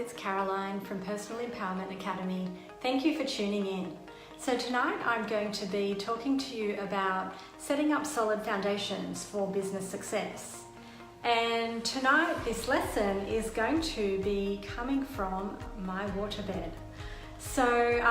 it's Caroline from Personal Empowerment Academy. Thank you for tuning in. So tonight I'm going to be talking to you about setting up solid foundations for business success. And tonight this lesson is going to be coming from my waterbed. So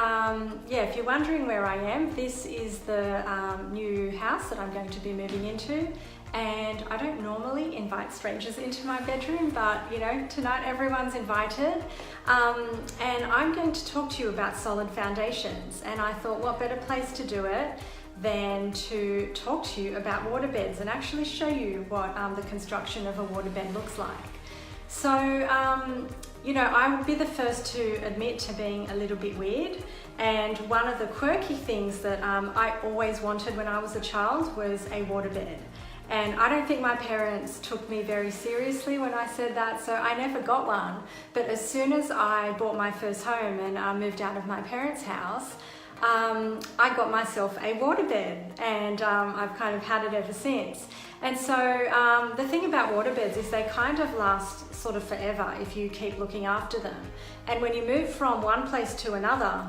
if you're wondering where I am, this is the new house that I'm going to be moving into. And I don't normally invite strangers into my bedroom, but you know, tonight everyone's invited. And I'm going to talk to you about solid foundations. And I thought, what better place to do it than to talk to you about waterbeds and actually show you what the construction of a waterbed looks like. So, you know, I would be the first to admit to being a little bit weird. And one of the quirky things that I always wanted when I was a child was a waterbed. And I don't think my parents took me very seriously when I said that, so I never got one. But as soon as I bought my first home and moved out of my parents' house, I got myself a waterbed, and I've kind of had it ever since. And so the thing about waterbeds is they kind of last sort of forever if you keep looking after them. And when you move from one place to another,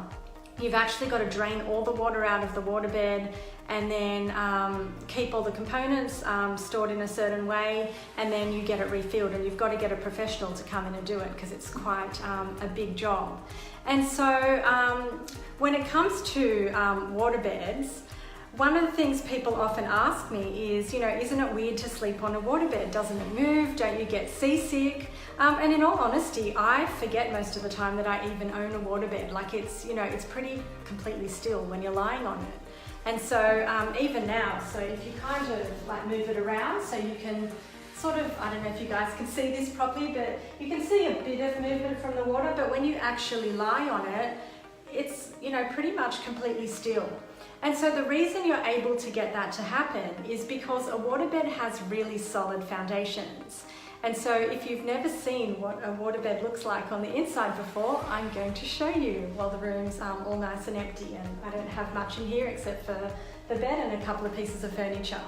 you've actually got to drain all the water out of the waterbed and then keep all the components stored in a certain way, and then you get it refilled, and you've got to get a professional to come in and do it because it's quite a big job. And so when it comes to waterbeds, one of the things people often ask me is, you know, isn't it weird to sleep on a waterbed? Doesn't it move? Don't you get seasick? And in all honesty, I forget most of the time that I even own a waterbed. Like it's, you know, it's pretty completely still when you're lying on it. And so even now, so if you kind of like move it around so you can sort of, I don't know if you guys can see this properly, but you can see a bit of movement from the water, but when you actually lie on it, it's, you know, pretty much completely still. And so the reason you're able to get that to happen is because a waterbed has really solid foundations. And so if you've never seen what a waterbed looks like on the inside before, I'm going to show you while the room's all nice and empty, and I don't have much in here except for the bed and a couple of pieces of furniture.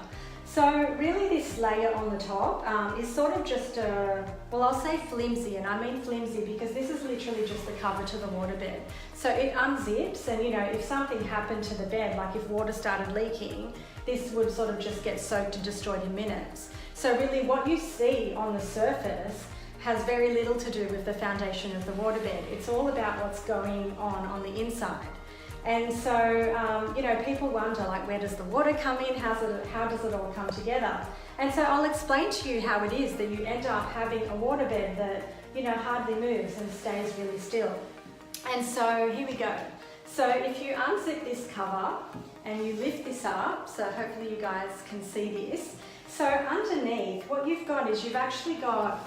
So really this layer on the top is sort of just a, well, I'll say flimsy, and I mean flimsy because this is literally just the cover to the waterbed. So it unzips, and you know, if something happened to the bed, like if water started leaking, this would sort of just get soaked and destroyed in minutes. So really what you see on the surface has very little to do with the foundation of the waterbed. It's all about what's going on the inside. And so, you know, people wonder, like, where does the water come in? How does it all come together? And so I'll explain to you how it is that you end up having a waterbed that, you know, hardly moves and stays really still. And so here we go. So if you unzip this cover and you lift this up, so hopefully you guys can see this. So underneath, what you've got is you've actually got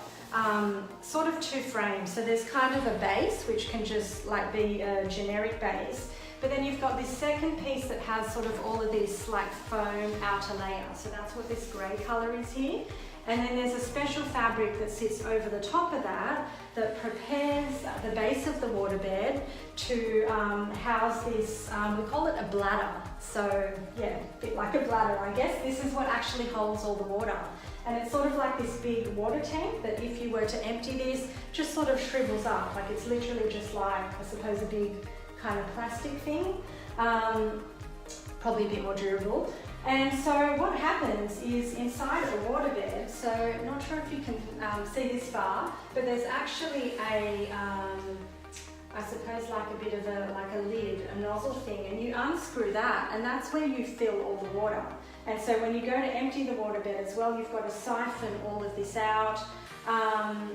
sort of two frames. So there's kind of a base, which can just like be a generic base. But then you've got this second piece that has sort of all of this like foam outer layer. So that's what this grey colour is here. And then there's a special fabric that sits over the top of that prepares the base of the waterbed to house this, we call it a bladder. So yeah, a bit like a bladder, I guess. This is what actually holds all the water. And it's sort of like this big water tank that if you were to empty this, just sort of shrivels up. Like it's literally just like, I suppose, a big kind of plastic thing, probably a bit more durable. And so what happens is inside a waterbed, so not sure if you can see this far, but there's actually a, I suppose like a bit of a lid, a nozzle thing, and you unscrew that, and that's where you fill all the water. And so when you go to empty the waterbed as well, you've got to siphon all of this out, and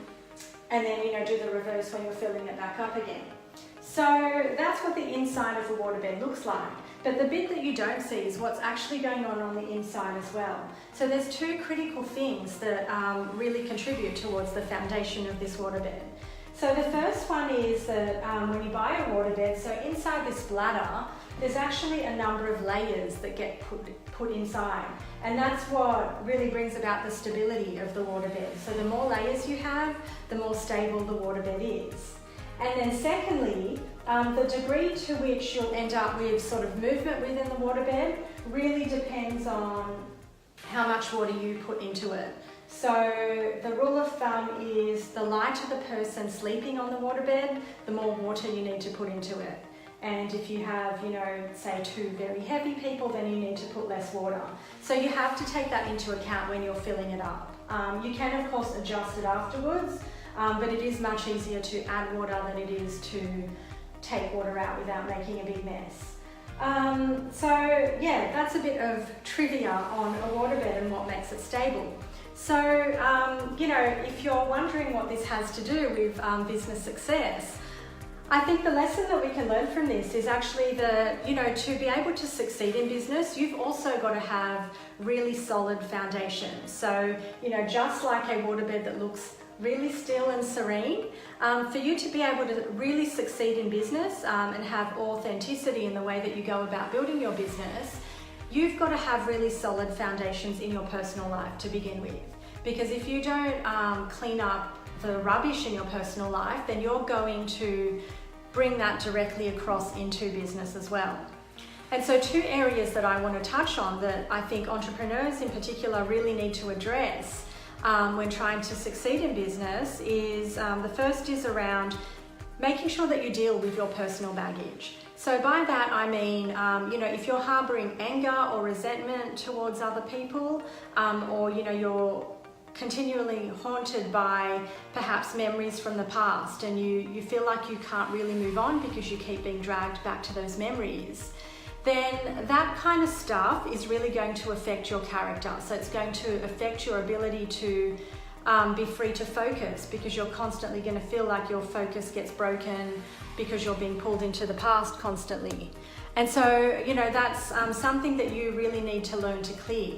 then, you know, do the reverse when you're filling it back up again. So that's what the inside of the waterbed looks like. But the bit that you don't see is what's actually going on the inside as well. So there's two critical things that really contribute towards the foundation of this waterbed. So the first one is that when you buy a waterbed, so inside this bladder, there's actually a number of layers that get put inside. And that's what really brings about the stability of the waterbed. So the more layers you have, the more stable the waterbed is. And then secondly, the degree to which you'll end up with sort of movement within the waterbed really depends on how much water you put into it. So the rule of thumb is the lighter the person sleeping on the waterbed, the more water you need to put into it. And if you have, say 2 very heavy people, then you need to put less water. So you have to take that into account when you're filling it up. You can of course adjust it afterwards, but it is much easier to add water than it is to take water out without making a big mess. So yeah, that's a bit of trivia on a waterbed and what makes it stable. So, if you're wondering what this has to do with business success, I think the lesson that we can learn from this is actually that, to be able to succeed in business, you've also got to have really solid foundations. So, just like a waterbed that looks really still and serene, for you to be able to really succeed in business and have authenticity in the way that you go about building your business, you've got to have really solid foundations in your personal life to begin with. Because if you don't clean up the rubbish in your personal life, then you're going to bring that directly across into business as well. And so 2 areas that I want to touch on that I think entrepreneurs in particular really need to address when trying to succeed in business is, the first is around making sure that you deal with your personal baggage. So by that I mean, if you're harboring anger or resentment towards other people, or you're continually haunted by perhaps memories from the past and you feel like you can't really move on because you keep being dragged back to those memories, then that kind of stuff is really going to affect your character. So it's going to affect your ability to be free to focus, because you're constantly going to feel like your focus gets broken because you're being pulled into the past constantly. And so, that's something that you really need to learn to clear.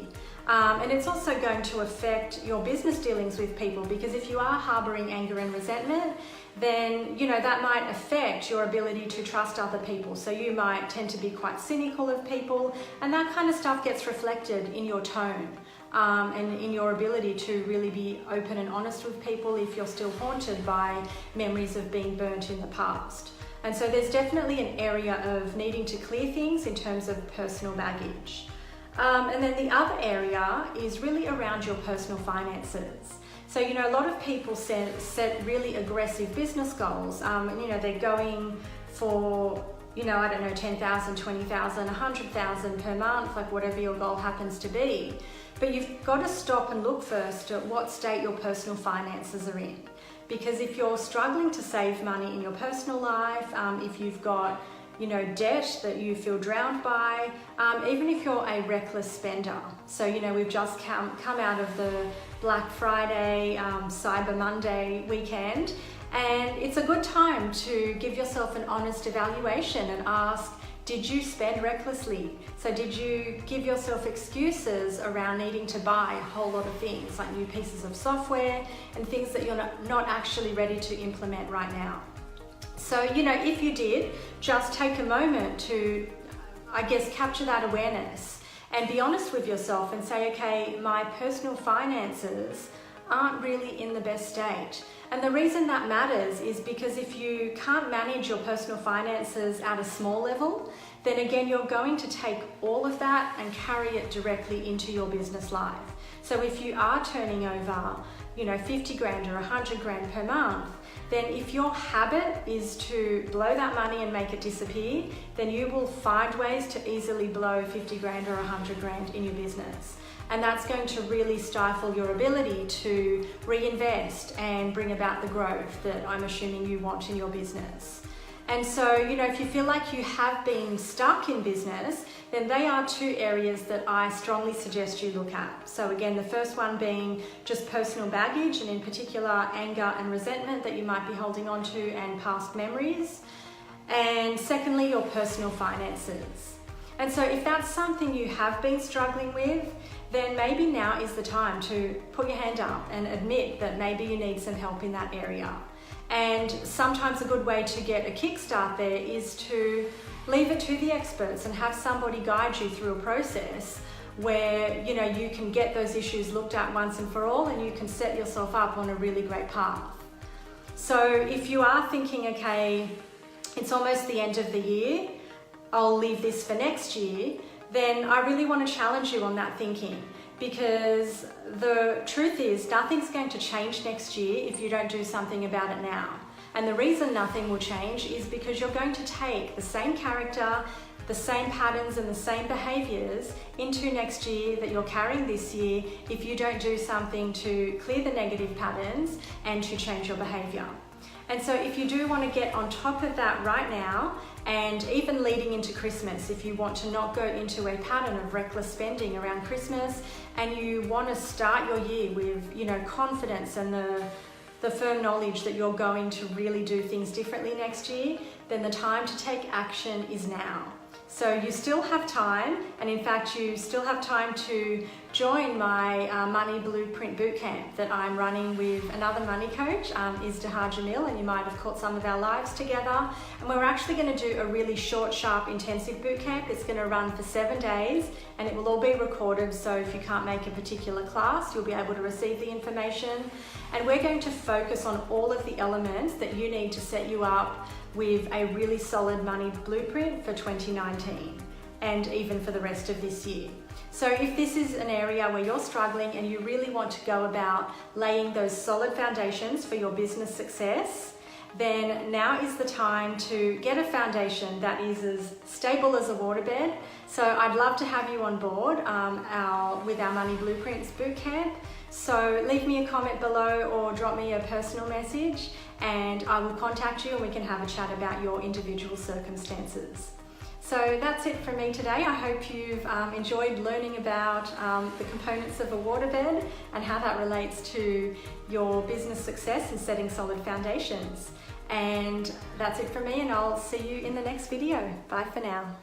And it's also going to affect your business dealings with people, because if you are harboring anger and resentment, then that might affect your ability to trust other people. So you might tend to be quite cynical of people, and that kind of stuff gets reflected in your tone and in your ability to really be open and honest with people if you're still haunted by memories of being burnt in the past. And so there's definitely an area of needing to clear things in terms of personal baggage. And then the other area is really around your personal finances. So, a lot of people set really aggressive business goals. They're going for, 10,000, 20,000, 100,000 per month, like whatever your goal happens to be. But you've got to stop and look first at what state your personal finances are in. Because if you're struggling to save money in your personal life, if you've got debt that you feel drowned by, even if you're a reckless spender. So, we've just come out of the Black Friday, Cyber Monday weekend, and it's a good time to give yourself an honest evaluation and ask, did you spend recklessly? So did you give yourself excuses around needing to buy a whole lot of things, like new pieces of software and things that you're not actually ready to implement right now? So, if you did, just take a moment to, capture that awareness and be honest with yourself and say, okay, my personal finances aren't really in the best state. And the reason that matters is because if you can't manage your personal finances at a small level, then again, you're going to take all of that and carry it directly into your business life. So if you are turning over, 50 grand or 100 grand per month, then if your habit is to blow that money and make it disappear, then you will find ways to easily blow 50 grand or 100 grand in your business. And that's going to really stifle your ability to reinvest and bring about the growth that I'm assuming you want in your business. And so, if you feel like you have been stuck in business, then they are 2 areas that I strongly suggest you look at. So again, the first one being just personal baggage, and in particular anger and resentment that you might be holding on to and past memories. And secondly, your personal finances. And so if that's something you have been struggling with, then maybe now is the time to put your hand up and admit that maybe you need some help in that area. And sometimes a good way to get a kickstart there is to leave it to the experts and have somebody guide you through a process where you can get those issues looked at once and for all, and you can set yourself up on a really great path. So if you are thinking, okay, it's almost the end of the year, I'll leave this for next year, then I really want to challenge you on that thinking. because the truth is nothing's going to change next year if you don't do something about it now. And the reason nothing will change is because you're going to take the same character, the same patterns and the same behaviours into next year that you're carrying this year if you don't do something to clear the negative patterns and to change your behaviour. And so if you do want to get on top of that right now, and even leading into Christmas, if you want to not go into a pattern of reckless spending around Christmas, and you want to start your year with, confidence and the firm knowledge that you're going to really do things differently next year, then the time to take action is now. So you still have time, and in fact you still have time to join my Money Blueprint Bootcamp that I'm running with another money coach, Izdihar Jamil, and you might have caught some of our lives together. And we're actually going to do a really short, sharp, intensive bootcamp. It's going to run for 7 days, and it will all be recorded, so if you can't make a particular class, you'll be able to receive the information. And we're going to focus on all of the elements that you need to set you up with a really solid money blueprint for 2019 and even for the rest of this year. So if this is an area where you're struggling and you really want to go about laying those solid foundations for your business success, then now is the time to get a foundation that is as stable as a waterbed. So I'd love to have you on board with our Money Blueprints Bootcamp. So leave me a comment below or drop me a personal message, and I will contact you and we can have a chat about your individual circumstances. So that's it from me today. I hope you've enjoyed learning about the components of a waterbed and how that relates to your business success and setting solid foundations. And that's it from me, and I'll see you in the next video. Bye for now.